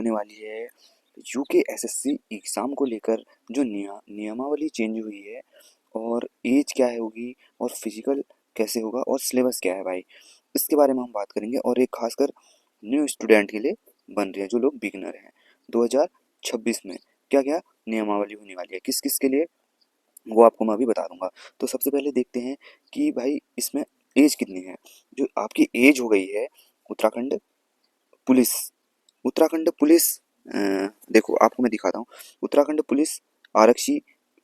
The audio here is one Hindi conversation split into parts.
होने वाली है यूकेएसएससी एग्ज़ाम को लेकर जो नियमावली चेंज हुई है, और एज क्या है होगी, और फिजिकल कैसे होगा, और सिलेबस क्या है भाई, इसके बारे में हम बात करेंगे। और एक खासकर न्यू स्टूडेंट के लिए बन रही है, जो लोग बिगिनर हैं 2026 में क्या क्या नियमावली होने वाली है, किस किस के लिए, वो आपको मैं अभी बता दूंगा। तो सबसे पहले देखते हैं कि भाई इसमें एज कितनी है। जो आपकी एज हो गई है उत्तराखंड पुलिस, उत्तराखंड पुलिस अ, देखो आपको मैं दिखाता हूँ। उत्तराखंड पुलिस आरक्षी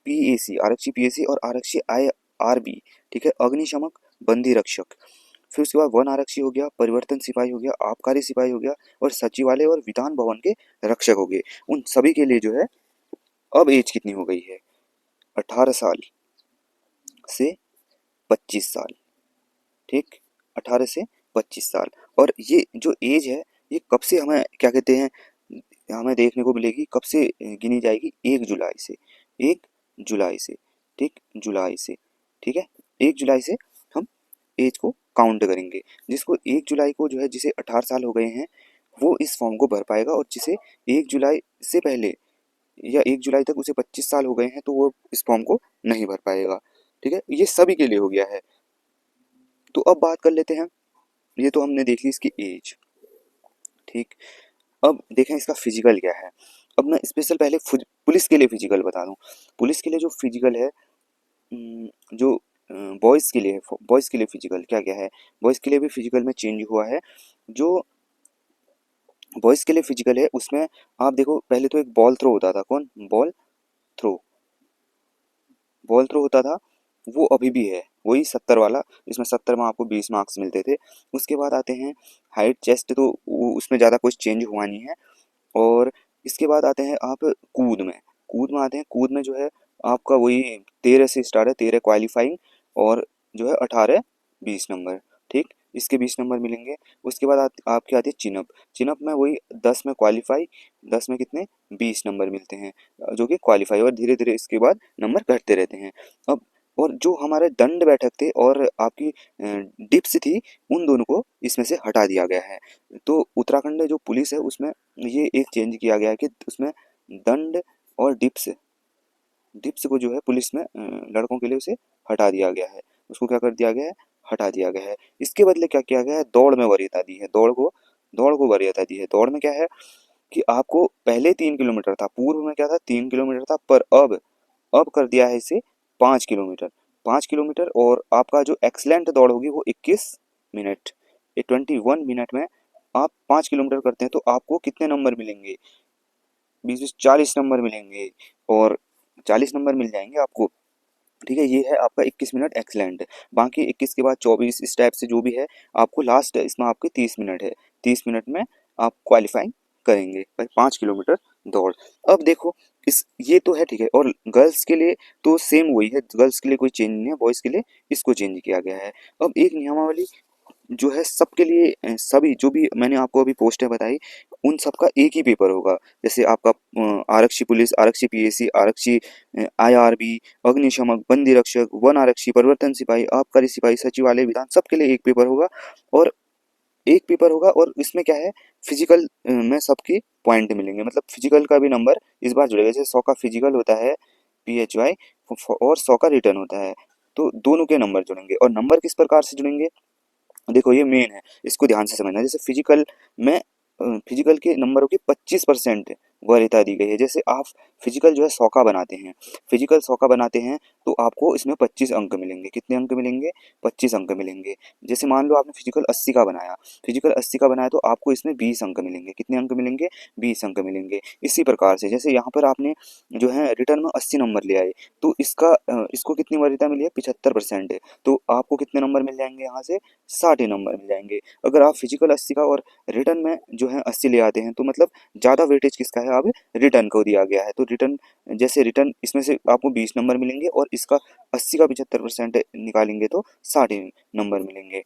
पीएसी, आरक्षी पीएसी और आरक्षी आईआरबी, ठीक है, अग्निशमक बंदी रक्षक। फिर उसके बाद वन आरक्षी हो गया, परिवर्तन सिपाही हो गया, आबकारी सिपाही हो गया, और सचिवालय और विधान भवन के रक्षक हो गए। उन सभी के लिए जो है अब एज कितनी हो गई है, 18 साल से 25 साल, ठीक, 18 से 25 साल। और ये जो एज है, ये कब से हमें क्या कहते हैं, हमें देखने को मिलेगी, कब से गिनी जाएगी, 1 जुलाई से, 1 जुलाई से, ठीक, जुलाई से, ठीक है, 1 जुलाई से हम एज को काउंट करेंगे। जिसको 1 जुलाई को जो है, जिसे 18 साल हो गए हैं, वो इस फॉर्म को भर पाएगा, और जिसे 1 जुलाई से पहले या 1 जुलाई तक उसे 25 साल हो गए हैं, तो वो इस फॉर्म को नहीं भर पाएगा, ठीक है। ये सभी के लिए हो गया है। तो अब बात कर लेते हैं, ये तो हमने देख ली इसकी एज, ठीक। अब देखें इसका फिजिकल क्या है। अब मैं स्पेशल पहले पुलिस के लिए फिजिकल बता दूं। पुलिस के लिए जो फिजिकल है, जो बॉयज़ के लिए, बॉयज़ के लिए फिजिकल क्या क्या है, बॉयज़ के लिए भी फिजिकल में चेंज हुआ है। जो बॉयज़ के लिए फिजिकल है उसमें आप देखो, पहले तो एक बॉल थ्रो होता था, कौन, थ्रो बॉल थ्रो होता था, वो अभी भी है, वही 70 वाला, जिसमें 70 में आपको 20 मार्क्स मिलते थे। उसके बाद आते हैं हाइट चेस्ट, तो उसमें ज़्यादा कुछ चेंज हुआ नहीं है। और इसके बाद आते हैं आप कूद में आते हैं। कूद में जो है आपका वही 13 से स्टार्ट है, 13 क्वालिफाइंग, और जो है 18 20 नंबर, ठीक, इसके 20 नंबर मिलेंगे। उसके बाद आपके आती है चिनअप। चिनअप में वही 10 में क्वालिफाई, 10 में कितने, 20 नंबर मिलते हैं, जो कि क्वालिफाई, और धीरे धीरे इसके बाद नंबर घटते रहते हैं। अब और जो हमारे दंड बैठक थे और आपकी डिप्स थी, उन दोनों को इसमें से हटा दिया गया है। तो उत्तराखंड जो पुलिस है उसमें ये एक चेंज किया गया है कि उसमें दंड और डिप्स, डिप्स को जो है पुलिस में लड़कों के लिए उसे हटा दिया गया है। उसको क्या कर दिया गया है, हटा दिया गया है। इसके बदले क्या किया गया है, दौड़ में वरीयता दी है, दौड़ को वरीयता दी है। दौड़ में क्या है कि आपको पहले 3 किलोमीटर था, पूर्व में क्या था, 3 किलोमीटर था, पर अब कर दिया है इसे 5 किलोमीटर, 5 किलोमीटर। और आपका जो एक्सलेंट दौड़ होगी वो 21 मिनट, 21 मिनट में आप 5 किलोमीटर करते हैं, तो आपको कितने नंबर मिलेंगे, 20 40 नंबर मिलेंगे, और 40 नंबर मिल जाएंगे आपको, ठीक है। ये है आपका 21 मिनट एक्सलेंट। बाकी 21 के बाद 24, इस टाइप से जो भी है, आपको लास्ट इसमें आपके 30 मिनट है, 30 मिनट में आप क्वालिफाइंग करेंगे भाई 5 किलोमीटर दौड़। अब देखो इस, ये तो है, ठीक है। और गर्ल्स के लिए तो सेम वही है, गर्ल्स के लिए कोई चेंज नहीं है, बॉयज़ के लिए इसको चेंज किया गया है। अब एक नियमावली जो है सबके लिए, सभी जो भी मैंने आपको अभी पोस्टें बताई, उन सब का एक ही पेपर होगा। जैसे आपका आरक्षी पुलिस, आरक्षी पीएसी, आरक्षी आईआरबी, अग्निशमक बंदी रक्षक, वन आरक्षी, परिवर्तन सिपाही, आबकारी सिपाही, सचिवालय विधान, सबके लिए एक पेपर होगा। और एक पेपर होगा, और इसमें क्या है, फिजिकल में सबकी पॉइंट मिलेंगे, मतलब फिजिकल का भी नंबर इस बार जुड़ेगा। जैसे 100 का फिजिकल होता है PHY, और 100 का रिटर्न होता है, तो दोनों के नंबर जुड़ेंगे। और नंबर किस प्रकार से जुड़ेंगे, देखो ये मेन है, इसको ध्यान से समझना। जैसे फिजिकल में फिजिकल के नंबरों की 25% वरीयता दी गई है। जैसे आप फिजिकल जो है 100 का बनाते हैं, फिजिकल 100 का बनाते हैं, तो आपको इसमें 25 अंक मिलेंगे। कितने अंक मिलेंगे, 25 अंक मिलेंगे। जैसे मान लो आपने फिजिकल 80 का बनाया, फिजिकल 80 का बनाया, तो आपको इसमें 20 अंक मिलेंगे। कितने अंक मिलेंगे, 20 अंक मिलेंगे। इसी प्रकार से जैसे यहाँ पर आपने जो है रिटर्न में 80 नंबर ले आए, तो इसको कितनी वरीयता मिली है, 75% है, तो आपको कितने नंबर मिल जाएंगे यहाँ से, 60 नंबर मिल जाएंगे। अगर आप फिजिकल 80 का और रिटर्न में जो है 80 ले आते हैं, तो मतलब ज़्यादा वेटेज किसका है, अब रिटर्न को दिया गया है। तो रिटर्न, जैसे रिटर्न इसमें से आपको 20 नंबर मिलेंगे, और इसका 80 का 75% निकालेंगे तो 60 नंबर मिलेंगे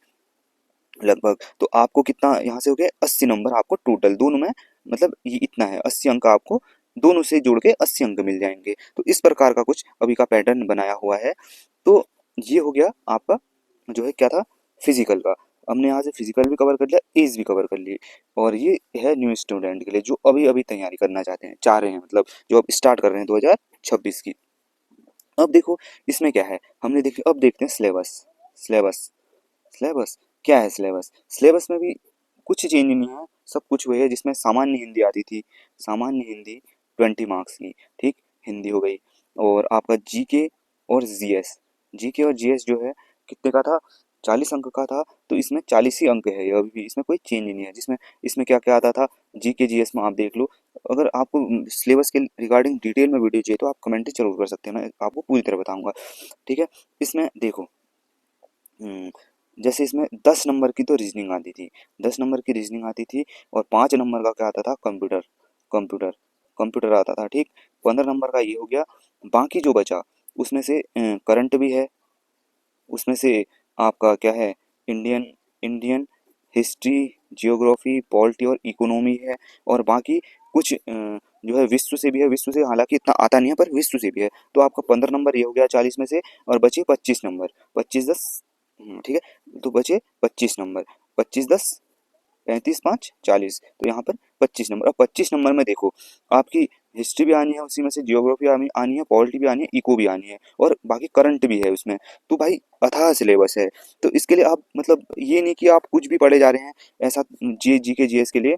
लगभग। तो आपको कितना यहाँ से हो गया, 80 नंबर आपको टोटल दोनों में, मतलब ये इतना है, 80 अंक आपको दोनों से जोड़ के 80 अंक मिल जाएंगे। तो इस प्रकार का कुछ अभी का पैटर्न बनाया हुआ है। तो ये हो गया आपका जो है क्या था, फिजिकल का। हमने यहाँ से फिजिकल भी कवर कर लिया, एज भी कवर कर ली। और ये है न्यू स्टूडेंट के लिए जो अभी अभी तैयारी करना चाहते हैं, चाह रहे हैं, मतलब जो अब स्टार्ट कर रहे हैं 2026 की। अब देखो इसमें क्या है, हमने देख अब देखते हैं सिलेबस। सिलेबस सिलेबस क्या है? सिलेबस सिलेबस में भी कुछ चेंज नहीं है, सब कुछ वही है जिसमें सामान्य हिंदी आती थी। सामान्य हिंदी 20 मार्क्स की, ठीक, हिंदी हो गई। और आपका जीके और जीएस, जीके और जीएस जो है कितने का था? 40 अंक का था। तो इसमें 40 ही अंक है, ये अभी भी इसमें कोई चेंज नहीं है। जिसमें इसमें क्या क्या आता था, जीके जीएस में आप देख लो। अगर आपको सिलेबस के रिगार्डिंग डिटेल में वीडियो चाहिए तो आप कमेंट जरूर कर सकते हैं, मैं आपको पूरी तरह बताऊंगा। ठीक है, इसमें देखो, हम्म, जैसे इसमें 10 नंबर की तो रीजनिंग आती थी, 10 नंबर की रीजनिंग आती थी। और 5 नंबर का क्या आता था? कंप्यूटर। कंप्यूटर कंप्यूटर आता था, ठीक। 15 नंबर का ये हो गया। बाकी जो बचा उसमें से करंट भी है, उसमें से आपका क्या है, Indian Indian history, geography, polity और इकोनॉमी है। और बाकी कुछ जो है विश्व से भी है, विश्व से हालांकि इतना आता नहीं है पर विश्व से भी है। तो आपका 15 नंबर ये हो गया 40 में से। और बचे 25 नंबर, 25 10, ठीक है, तो बचे 25 नंबर। 25 10 35 5 40, तो यहाँ पर 25 नंबर। अब 25 नंबर में देखो, आपकी हिस्ट्री भी आनी है, उसी में से जियोग्राफी आनी आनी है, पॉलिटी भी आनी है, इको भी आनी है, और बाकी करंट भी है उसमें। तो भाई अथाह सिलेबस है। तो इसके लिए आप मतलब ये नहीं कि आप कुछ भी पढ़े जा रहे हैं ऐसा, जी के जीएस के लिए।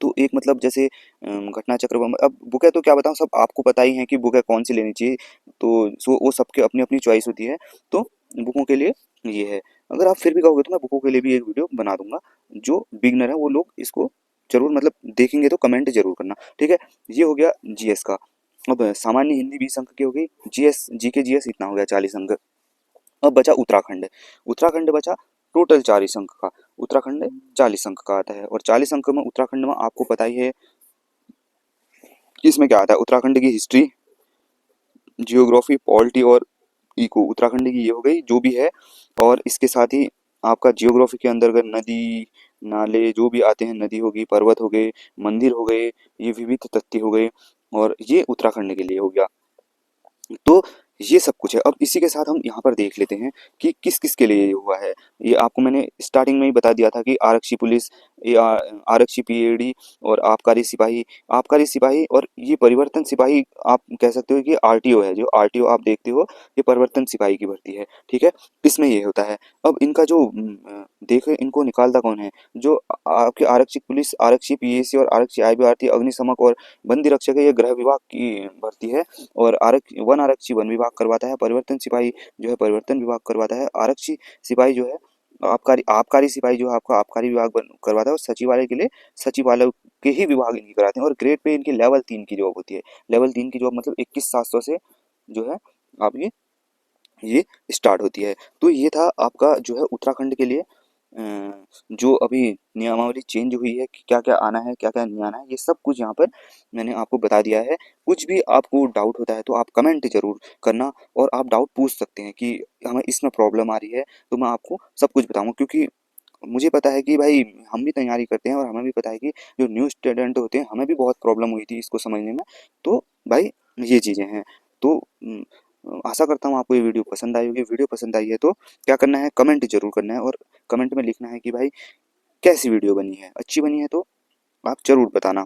तो एक मतलब जैसे घटना चक्र अब बुकें तो क्या बताऊँ, सब आपको पता ही है कि बुकें कौन सी लेनी चाहिए। तो सो वो सबके अपनी अपनी चॉइस होती है। तो बुकों के लिए ये है। अगर आप फिर भी कहोगे तो मैं बुकों के लिए भी एक वीडियो बना दूंगा। जो बिगनर है वो लोग इसको जरूर मतलब देखेंगे तो कमेंट जरूर करना, ठीक है। ये हो गया जीएस का। अब सामान्य हिंदी 20 अंक की हो गई, जीएस जीके जीएस इतना हो गया 40 अंक। अब बचा उत्तराखंड। उत्तराखंड बचा टोटल 40 अंक का। उत्तराखंड 40 अंक का आता है। और 40 अंक में उत्तराखंड में आपको पता ही है कि इसमें क्या आता है। उत्तराखंड की हिस्ट्री, जियोग्राफी, पॉलिटी और इको, उत्तराखंड की ये हो गई जो भी है। और इसके साथ ही आपका जियोग्राफी के अंतर्गत नदी नाले जो भी आते हैं, नदी होगी, पर्वत हो गए, मंदिर हो गए, ये विविध तथ्य हो गए। और ये उत्तराखंड के लिए हो गया। तो ये सब कुछ है। अब इसी के साथ हम यहाँ पर देख लेते हैं कि किस किस के लिए ये हुआ है। ये आपको मैंने स्टार्टिंग में ही बता दिया था कि आरक्षी पुलिस, ये आरक्षी पीएडी और आबकारी सिपाही। आबकारी सिपाही और ये परिवर्तन सिपाही आप कह सकते हो कि आरटीओ है। जो आरटीओ आप देखते हो ये परिवर्तन सिपाही की भर्ती है, ठीक है। इसमें ये होता है। अब इनका जो देखे इनको निकालता कौन है? जो आपके आरक्षी पुलिस, आरक्षी पीएसी और आरक्षी आईबीआरटी, अग्निशमक और बंदी रक्षक है, ये गृह विभाग की भर्ती है। और वन आरक्षी वन विभाग करवाता है, परिवर्तन सिपाही जो है परिवर्तन विभाग करवाता है, आरक्षी सिपाही जो है आबकारी आबकारी सिपाही जो है आपका आबकारी विभाग करवाता है। और सचिवालय के लिए सचिवालय के ही विभाग इनकी कराते हैं। और ग्रेड पे इनकी लेवल 3 की जॉब होती है। लेवल 3 की जॉब मतलब 21,700 से जो है आपकी ये स्टार्ट होती है। तो ये था आपका जो है उत्तराखंड के लिए जो अभी नियमावली चेंज हुई है कि क्या क्या आना है, क्या क्या नहीं आना है, ये सब कुछ यहाँ पर मैंने आपको बता दिया है। कुछ भी आपको डाउट होता है तो आप कमेंट जरूर करना। और आप डाउट पूछ सकते हैं कि हमें इसमें प्रॉब्लम आ रही है, तो मैं आपको सब कुछ बताऊंगा। क्योंकि मुझे पता है कि भाई हम भी तैयारी करते हैं और हमें भी पता है कि जो न्यू स्टूडेंट होते हैं हमें भी बहुत प्रॉब्लम हुई थी इसको समझने में। तो भाई ये चीज़ें हैं। तो आशा करता हूँ आपको ये वीडियो पसंद आई होगी। वीडियो पसंद आई है तो क्या करना है, कमेंट जरूर करना है। और कमेंट में लिखना है कि भाई कैसी वीडियो बनी है, अच्छी बनी है तो आप जरूर बताना।